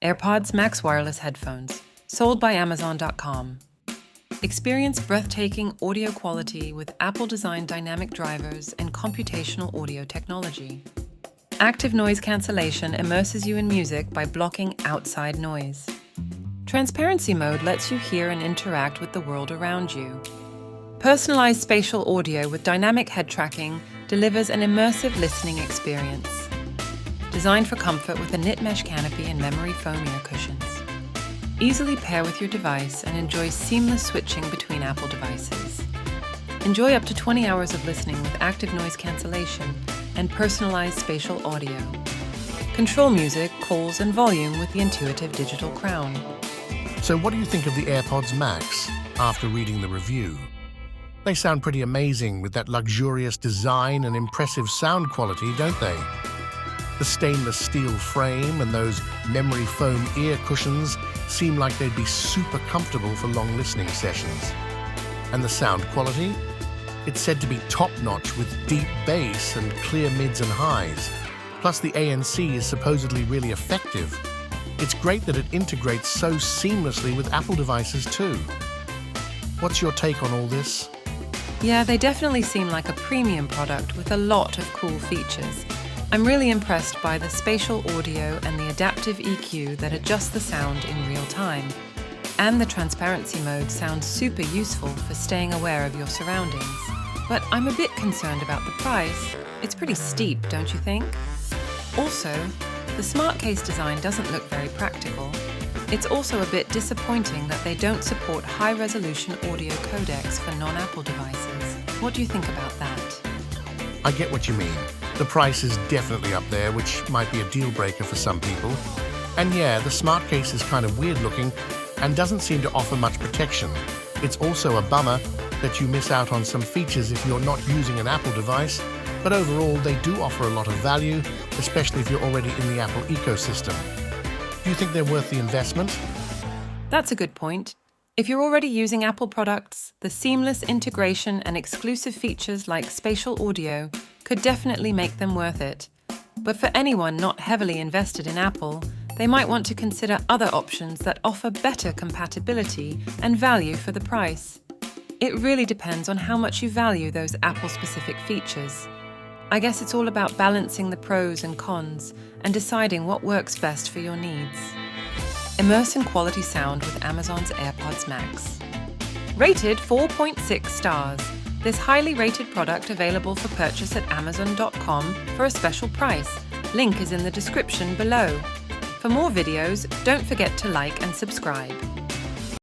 AirPods Max wireless headphones, sold by Amazon.com. Experience breathtaking audio quality with Apple-designed dynamic drivers and computational audio technology. Active noise cancellation immerses you in music by blocking outside noise. Transparency mode lets you hear and interact with the world around you. Personalized spatial audio with dynamic head tracking delivers an immersive listening experience. Designed for comfort with a knit mesh canopy and memory foam ear cushions. Easily pair with your device and enjoy seamless switching between Apple devices. Enjoy up to 20 hours of listening with active noise cancellation and personalized spatial audio. Control music, calls, and volume with the intuitive digital crown. So what do you think of the AirPods Max after reading the review? They sound pretty amazing with that luxurious design and impressive sound quality, don't they? The stainless steel frame and those memory foam ear cushions seem like they'd be super comfortable for long listening sessions. And the sound quality? It's said to be top-notch with deep bass and clear mids and highs. Plus the ANC is supposedly really effective. It's great that it integrates so seamlessly with Apple devices too. What's your take on all this? Yeah, they definitely seem like a premium product with a lot of cool features. I'm really impressed by the spatial audio and the adaptive EQ that adjusts the sound in real time. And the transparency mode sounds super useful for staying aware of your surroundings. But I'm a bit concerned about the price. It's pretty steep, don't you think? Also, the smart case design doesn't look very practical. It's also a bit disappointing that they don't support high-resolution audio codecs for non-Apple devices. What do you think about that? I get what you mean. The price is definitely up there, which might be a deal breaker for some people. And yeah, the smart case is kind of weird looking and doesn't seem to offer much protection. It's also a bummer that you miss out on some features if you're not using an Apple device, but overall they do offer a lot of value, especially if you're already in the Apple ecosystem. Do you think they're worth the investment? That's a good point. If you're already using Apple products, the seamless integration and exclusive features like spatial audio could definitely make them worth it. But for anyone not heavily invested in Apple, they might want to consider other options that offer better compatibility and value for the price. It really depends on how much you value those Apple-specific features. I guess it's all about balancing the pros and cons and deciding what works best for your needs. Immerse in quality sound with Amazon's AirPods Max. Rated 4.6 stars. This highly rated product available for purchase at Amazon.com for a special price. Link is in the description below. For more videos, don't forget to like and subscribe.